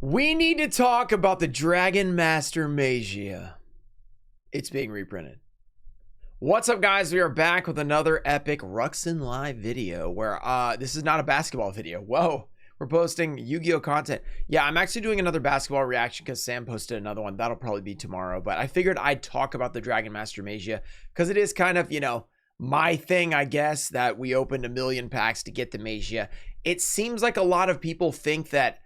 We need to talk about the Dragon Master Magia. It's being reprinted. What's up, guys? We are back with another epic Ruxin live video where this is not a basketball video. Whoa, we're posting Yu-Gi-Oh content. Yeah, I'm actually doing another basketball reaction because Sam posted another one. That'll probably be tomorrow, but I figured I'd talk about the Dragon Master Magia because it is kind of, you know, my thing, I guess, that we opened 1 million packs to get the Magia. It seems like a lot of people think that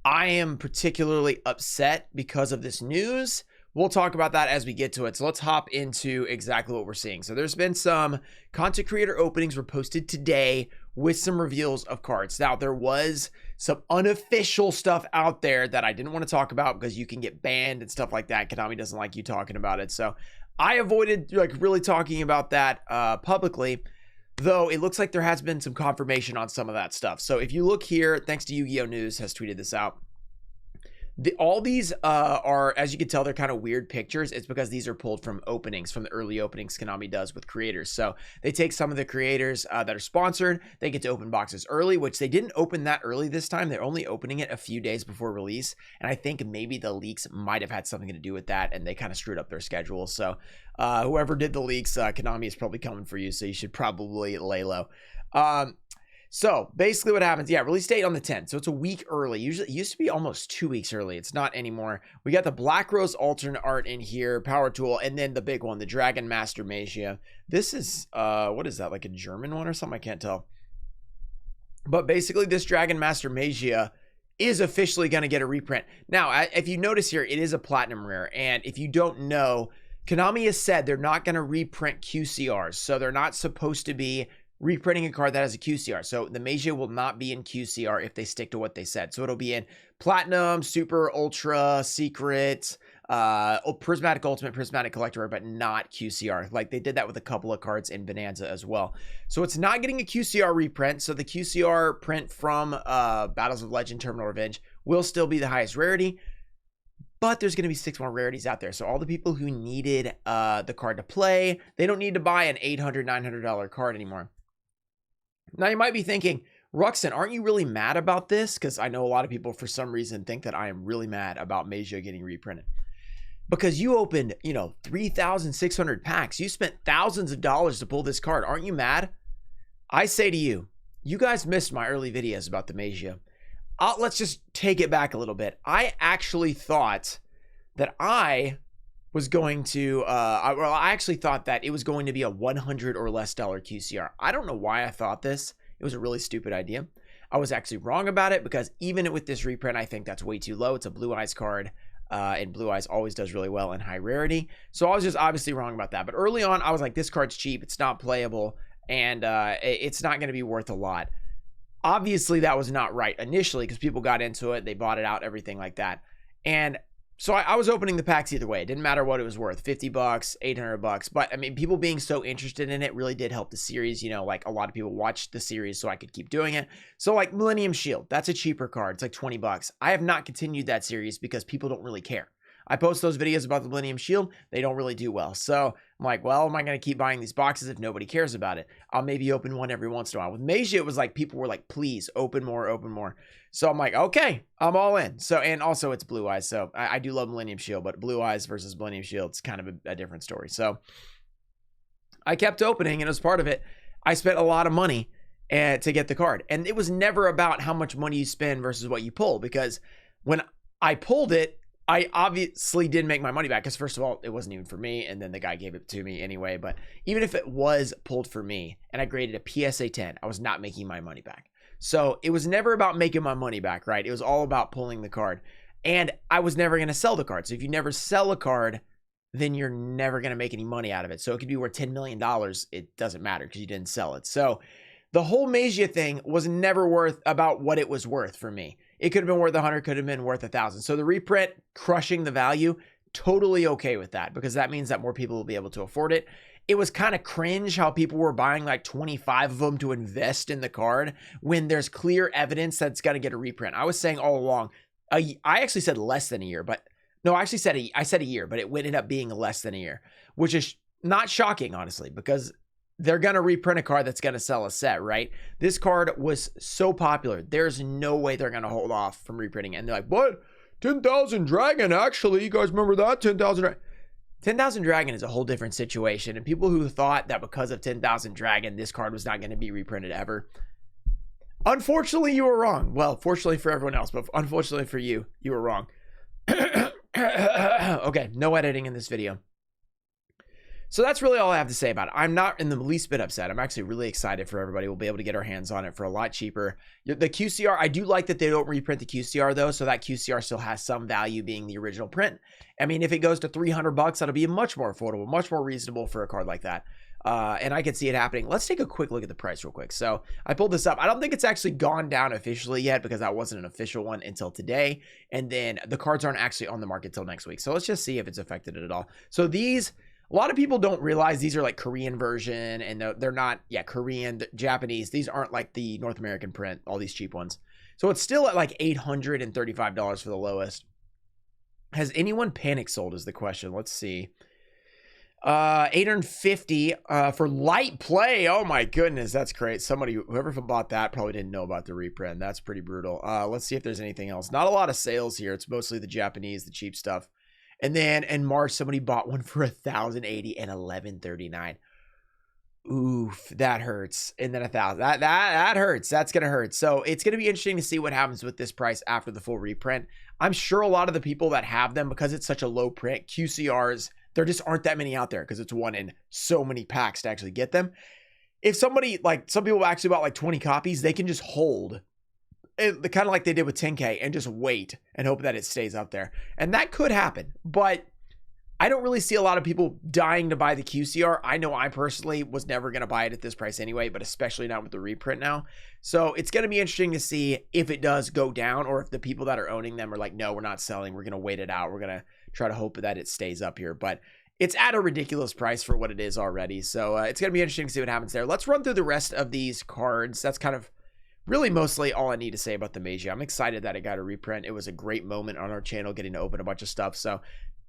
I am particularly upset because of this news. We'll talk about that as we get to it. So let's hop into exactly what we're seeing. So there's been some content creator openings were posted today with some reveals of cards. Now, there was some unofficial stuff out there that I didn't want to talk about because you can get banned and stuff like that. Konami doesn't like you talking about it. So I avoided like really talking about that publicly. Though it looks like there has been some confirmation on some of that stuff. So if you look here, thanks to Yu-Gi-Oh! News has tweeted this out. All these are, as you can tell, they're kind of weird pictures. It's because these are pulled from openings, from the early openings Konami does with creators. So they take some of the creators that are sponsored, they get to open boxes early, which they didn't open that early this time. They're only opening it a few days before release. And I think maybe the leaks might have had something to do with that, and they kind of screwed up their schedule. So whoever did the leaks, Konami is probably coming for you. So you should probably lay low. So basically what happens, yeah, release date on the 10th. So it's a week early. Usually it used to be almost 2 weeks early. It's not anymore. We got the Black Rose alternate art in here, Power Tool, and then the big one, the Dragon Master Magia. This is, what is that, like a German one or something? I can't tell. But basically this Dragon Master Magia is officially going to get a reprint. Now, if you notice here, it is a platinum rare. And if you don't know, Konami has said they're not going to reprint QCRs. So they're not supposed to be reprinting a card that has a QCR. So the Magia will not be in QCR if they stick to what they said. So it'll be in Platinum, Super, Ultra, Secret, Prismatic Ultimate, Prismatic Collector, but not QCR. Like they did that with a couple of cards in Bonanza as well. So it's not getting a QCR reprint. So the QCR print from Battles of Legend, Terminal Revenge will still be the highest rarity. But there's going to be 6 more rarities out there. So all the people who needed the card to play, they don't need to buy an $800, $900 card anymore. Now, you might be thinking, Ruxin, aren't you really mad about this? Because I know a lot of people, for some reason, think that I am really mad about Magia getting reprinted. Because you opened, 3,600 packs. You spent thousands of dollars to pull this card. Aren't you mad? I say to you, you guys missed my early videos about the Magia. Let's just take it back a little bit. I actually thought that I was going to, I actually thought that it was going to be a $100 or less QCR. I don't know why I thought this. It was a really stupid idea. I was actually wrong about it because even with this reprint, I think that's way too low. It's a Blue Eyes card, and Blue Eyes always does really well in high rarity. So I was just obviously wrong about that. But early on, I was like, this card's cheap. It's not playable, and it's not going to be worth a lot. Obviously, that was not right initially because people got into it. They bought it out, everything like that. And so I was opening the packs either way. It didn't matter what it was worth, $50, $800. But I mean, people being so interested in it really did help the series. Like a lot of people watched the series so I could keep doing it. So like Millennium Shield, that's a cheaper card. It's like $20. I have not continued that series because people don't really care. I post those videos about the Millennium Shield. They don't really do well. So I'm like, well, am I going to keep buying these boxes if nobody cares about it? I'll maybe open one every once in a while. With Magia, it was like people were like, please open more, open more. So I'm like, okay, I'm all in. So, and also it's Blue Eyes. So I do love Millennium Shield, but Blue Eyes versus Millennium Shield, it's kind of a different story. So I kept opening, and as part of it, I spent a lot of money to get the card. And it was never about how much money you spend versus what you pull, because when I pulled it, I obviously didn't make my money back because, first of all, it wasn't even for me, and then the guy gave it to me anyway. But even if it was pulled for me and I graded a PSA 10, I was not making my money back. So it was never about making my money back, right? It was all about pulling the card. And I was never going to sell the card. So if you never sell a card, then you're never going to make any money out of it. So it could be worth $10 million. It doesn't matter because you didn't sell it. So the whole Magia thing was never worth about what it was worth for me. It could have been worth 100, could have been worth 1,000. So the reprint crushing the value, totally okay with that because that means that more people will be able to afford it. It was kind of cringe how people were buying like 25 of them to invest in the card when there's clear evidence that it's going to get a reprint. I was saying all along, I actually said less than a year, but no, I actually said a year, but it ended up being less than a year, which is not shocking, honestly, because they're going to reprint a card that's going to sell a set, right? This card was so popular. There's no way they're going to hold off from reprinting it. And they're like, what? 10,000 Dragon, actually. You guys remember that? 10,000 Dragon. 10,000 Dragon is a whole different situation. And people who thought that because of 10,000 Dragon, this card was not going to be reprinted ever. Unfortunately, you were wrong. Well, fortunately for everyone else, but unfortunately for you, you were wrong. Okay, no editing in this video. So that's really all I have to say about it. I'm not in the least bit upset. I'm actually really excited for everybody. We'll be able to get our hands on it for a lot cheaper. The QCR, I do like that they don't reprint the QCR though, so that QCR still has some value being the original print. I mean, if it goes to 300 bucks, that'll be much more affordable, much more reasonable for a card like that. And I can see it happening. Let's take a quick look at the price real quick. So I pulled this up. I don't think it's actually gone down officially yet because that wasn't an official one until today. And then the cards aren't actually on the market till next week. So let's just see if it's affected it at all. So these, a lot of people don't realize these are like Korean version, and they're not, yeah, Korean, Japanese. These aren't like the North American print, all these cheap ones. So it's still at like $835 for the lowest. Has anyone panic sold is the question. Let's see. 850 for light play. Oh my goodness, that's great. Somebody, whoever bought that probably didn't know about the reprint. That's pretty brutal. Let's see if there's anything else. Not a lot of sales here. It's mostly the Japanese, the cheap stuff. And then in March, somebody bought one for 1,080 and 1139. Oof, that hurts. And then 1,000. That hurts. That's gonna hurt. So it's gonna be interesting to see what happens with this price after the full reprint. I'm sure a lot of the people that have them, because it's such a low print, QCRs, there just aren't that many out there because it's one in so many packs to actually get them. If somebody, like some people actually bought like 20 copies, they can just hold it, kind of like they did with 10K, and just wait and hope that it stays up there. And that could happen, but I don't really see a lot of people dying to buy the QCR. I know I personally was never going to buy it at this price anyway, but especially not with the reprint now. So it's going to be interesting to see if it does go down, or if the people that are owning them are like, no, we're not selling. We're going to wait it out. We're going to try to hope that it stays up here. But it's at a ridiculous price for what it is already. So it's going to be interesting to see what happens there. Let's run through the rest of these cards. That's kind of really mostly all I need to say about the Magia. I'm excited that it got a reprint. It was a great moment on our channel getting to open a bunch of stuff. So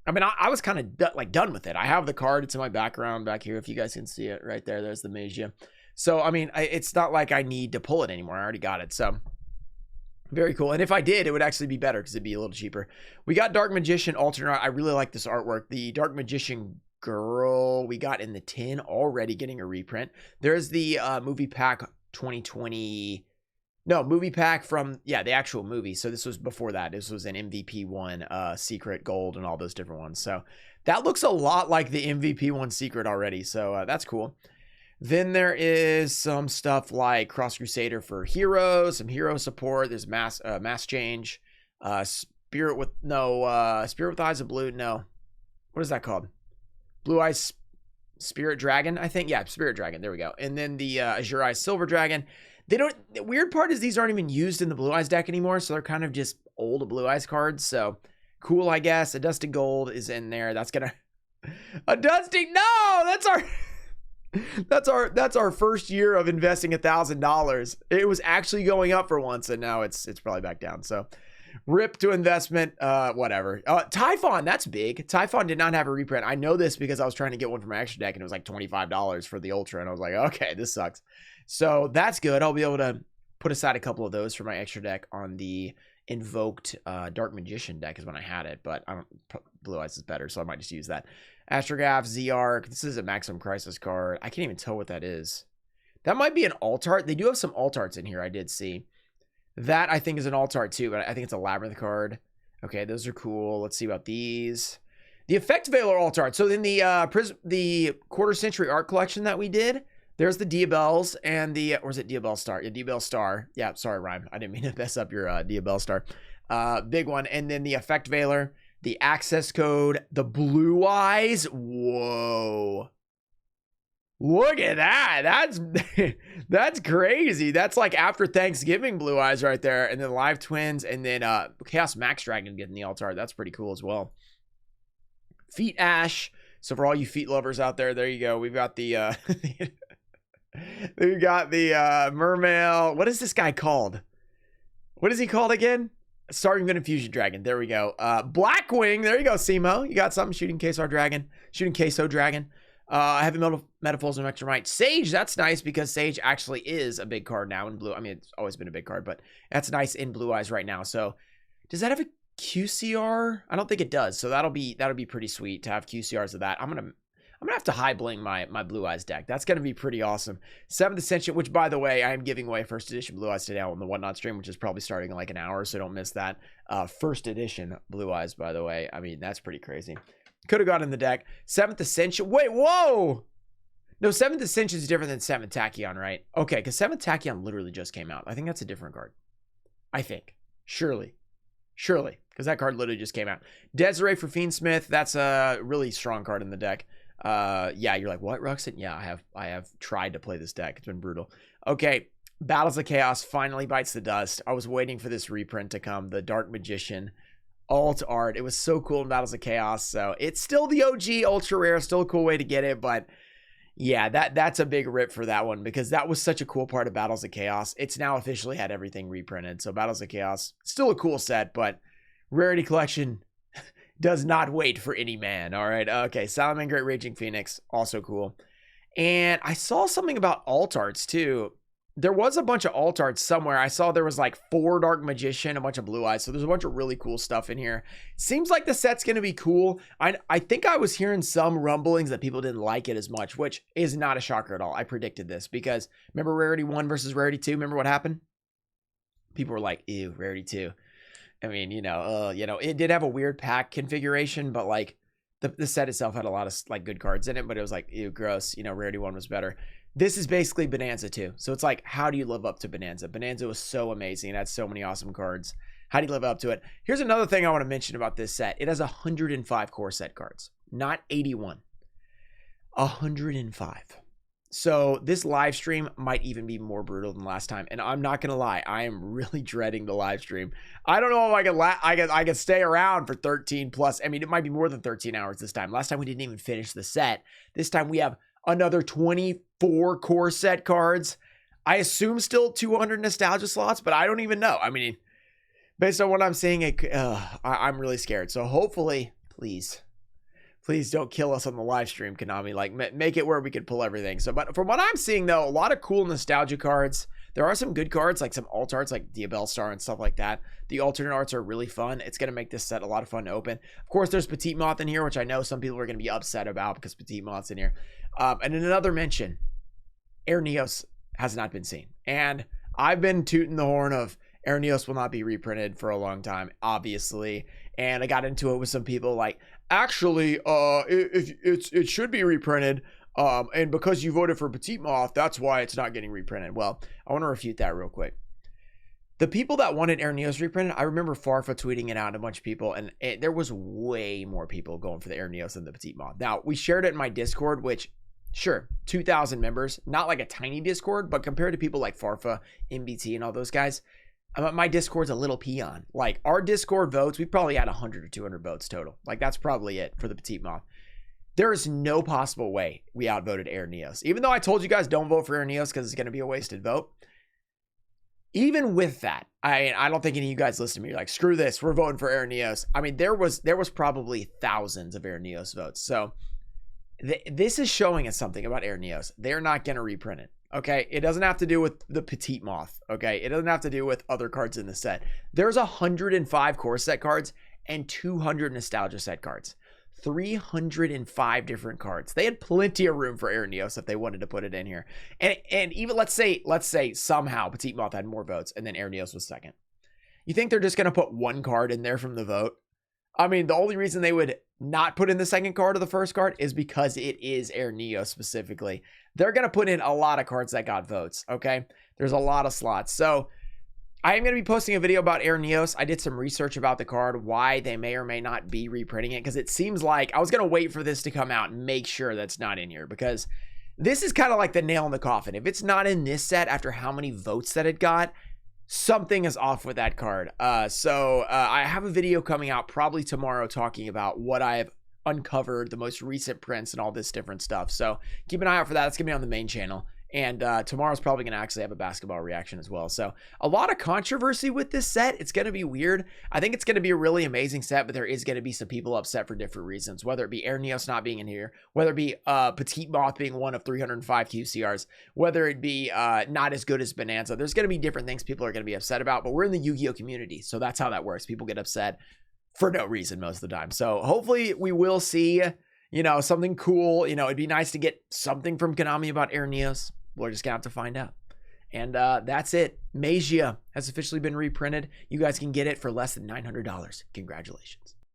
I mean, I was kind of done with it. I have the card. It's in my background back here. If you guys can see it right there, there's the Magia. So, I mean, it's not like I need to pull it anymore. I already got it. So very cool. And if I did, it would actually be better because it'd be a little cheaper. We got Dark Magician alternate. I really like this artwork. The Dark Magician girl we got in the tin already getting a reprint. There's the movie pack 2020. No, movie pack from, yeah, the actual movie. So this was before that. This was an MVP one, Secret Gold, and all those different ones. So that looks a lot like the MVP one Secret already. So that's cool. Then there is some stuff like Cross Crusader for heroes, some hero support. There's mass change, Spirit with Eyes of Blue. No, what is that called? Blue Eyes Spirit Dragon, I think. Yeah, Spirit Dragon. There we go. And then the Azure Eyes Silver Dragon. They don't, the weird part is these aren't even used in the Blue Eyes deck anymore, so they're kind of just old Blue Eyes cards. So cool, I guess. A Dusty Gold is in there. That's gonna a Dusty. No, that's our first year of investing $1,000. It was actually going up for once, and now it's probably back down. So rip to investment, whatever. Typhon, that's big. Typhon did not have a reprint. I know this because I was trying to get one for my extra deck, and it was like $25 for the Ultra, and I was like, okay, this sucks. So that's good. I'll be able to put aside a couple of those for my extra deck on the invoked Dark Magician deck is when I had it, but I don't, Blue Eyes is better, so I might just use that. Astrograph, Z-Arc. This is a Maximum Crisis card. I can't even tell what that is. That might be an alt art. They do have some alt arts in here, I did see. That I think is an alt art too, but I think it's a Labyrinth card. Okay, those are cool. Let's see about these. The Effect Veiler alt art. So in the Quarter Century Art Collection that we did, there's the Diabels and the, or is it Diabel Star? Yeah, Diabel Star. Yeah, sorry, Rhyme. I didn't mean to mess up your Diabel Star. Big one. And then the Effect Veiler, the Access Code, the Blue Eyes. Whoa. Look at that. That's crazy. That's like after Thanksgiving Blue Eyes right there. And then Live Twins, and then Chaos Max Dragon getting the alt art. That's pretty cool as well. Feet Ash. So for all you feet lovers out there, there you go. We've got the we've got the Mermail. What is this guy called? What is he called again? Starting Gun Infusion Dragon. There we go. Blackwing. There you go, Simo. You got something. Shooting Queso Dragon. Heavy Metaphors and Electromite. Sage, that's nice because Sage actually is a big card now in blue. I mean, it's always been a big card, but that's nice in Blue Eyes right now. So does that have a QCR? I don't think it does. So that'll be pretty sweet to have QCRs of that. I'm gonna have to high bling my Blue Eyes deck. That's gonna be pretty awesome. 7th Ascension, which by the way, I am giving away first edition Blue Eyes today on the Whatnot stream, which is probably starting in like an hour, so don't miss that. First edition Blue Eyes, by the way. I mean, that's pretty crazy. Could have gotten the deck. 7th Ascension. Wait, whoa! No, 7th Ascension is different than 7th Tachyon, right? Okay, because 7th Tachyon literally just came out. I think that's a different card. I think. Surely, because that card literally just came out. Desiree for Fiendsmith. That's a really strong card in the deck. Yeah, you're like, what, Ruxin? Yeah, I have tried to play this deck. It's been brutal. Okay, Battles of Chaos finally bites the dust. I was waiting for this reprint to come. The Dark Magician alt art. It was so cool in Battles of Chaos. So it's still the OG ultra rare. Still a cool way to get it, but yeah, that's a big rip for that one because that was such a cool part of Battles of Chaos. It's now officially had everything reprinted. So Battles of Chaos, still a cool set, but Rarity Collection does not wait for any man. All right. Okay. Salaman Great Raging Phoenix, also cool. And I saw something about alt arts too. There was a bunch of alt arts somewhere. I saw there was like 4 Dark Magician, a bunch of Blue Eyes. So there's a bunch of really cool stuff in here. Seems like the set's going to be cool. I think I was hearing some rumblings that people didn't like it as much, which is not a shocker at all. I predicted this because remember Rarity 1 versus Rarity 2? Remember what happened? People were like, ew, Rarity 2. I mean, it did have a weird pack configuration, but like the set itself had a lot of like good cards in it, but it was like, ew, gross. Rarity 1 was better. This is basically Bonanza 2. So it's like, how do you live up to Bonanza? Bonanza was so amazing. It had so many awesome cards. How do you live up to it? Here's another thing I want to mention about this set. It has 105 core set cards, not 81. 105. So this live stream might even be more brutal than last time. And I'm not going to lie. I am really dreading the live stream. I don't know if I can stay around for 13 plus. I mean, it might be more than 13 hours this time. Last time we didn't even finish the set. This time we have another 24 core set cards. I assume still 200 nostalgia slots, but I don't even know. I mean, based on what I'm seeing, I'm really scared. So hopefully, please don't kill us on the live stream, Konami. Like, make it where we can pull everything. So, but from what I'm seeing, though, a lot of cool nostalgia cards. There are some good cards, like some alt arts, like Diabell Star and stuff like that. The alternate arts are really fun. It's going to make this set a lot of fun to open. Of course, there's Petite Moth in here, which I know some people are going to be upset about because Petite Moth's in here. And in another mention, Air Neos has not been seen. And I've been tooting the horn of Air Neos will not be reprinted for a long time, obviously. And I got into it with some people like, actually, it should be reprinted. And because you voted for Petite Moth, that's why it's not getting reprinted. Well, I want to refute that real quick. The people that wanted Air Neos reprinted, I remember Farfa tweeting it out to a bunch of people, and there was way more people going for the Air Neos than the Petite Moth. Now, we shared it in my Discord, which, sure, 2,000 members, not like a tiny Discord, but compared to people like Farfa, MBT, and all those guys, my Discord's a little peon. Like, our Discord votes, we probably had 100 or 200 votes total. Like, that's probably it for the Petite Moth. There is no possible way we outvoted Air Neos. Even though I told you guys don't vote for Air Neos because it's going to be a wasted vote. Even with that, I don't think any of you guys listen to me. You're like, screw this, we're voting for Air Neos. I mean, there was probably thousands of Air Neos votes. So this is showing us something about Air Neos. They're not going to reprint it. Okay, it doesn't have to do with the Petite Moth. Okay, it doesn't have to do with other cards in the set. There's 105 core set cards and 200 nostalgia set cards. 305 different cards. They had plenty of room for Air Neos if they wanted to put it in here. And even let's say somehow Petite Moth had more votes and then Air Neos was second. You think they're just going to put one card in there from the vote? I mean, the only reason they would not put in the second card or the first card is because it is Air Neos specifically. They're going to put in a lot of cards that got votes, okay? There's a lot of slots. So I am going to be posting a video about Air Neos. I did some research about the card, why they may or may not be reprinting it, because it seems like I was going to wait for this to come out and make sure that's not in here, because this is kind of like the nail in the coffin. If it's not in this set after how many votes that it got, something is off with that card. So I have a video coming out probably tomorrow talking about what I've uncovered, the most recent prints and all this different stuff. So keep an eye out for that. It's going to be on the main channel. And tomorrow's probably going to actually have a basketball reaction as well. So a lot of controversy with this set. It's going to be weird. I think it's going to be a really amazing set, but there is going to be some people upset for different reasons, whether it be Air Neos not being in here, whether it be Petite Moth being one of 305 QCRs, whether it be not as good as Bonanza. There's going to be different things people are going to be upset about, but we're in the Yu-Gi-Oh community. So that's how that works. People get upset for no reason most of the time. So hopefully we will see, you know, something cool. You know, it'd be nice to get something from Konami about Air Neos. We're just gonna have to find out. And that's it. Magia has officially been reprinted. You guys can get it for less than $900. Congratulations.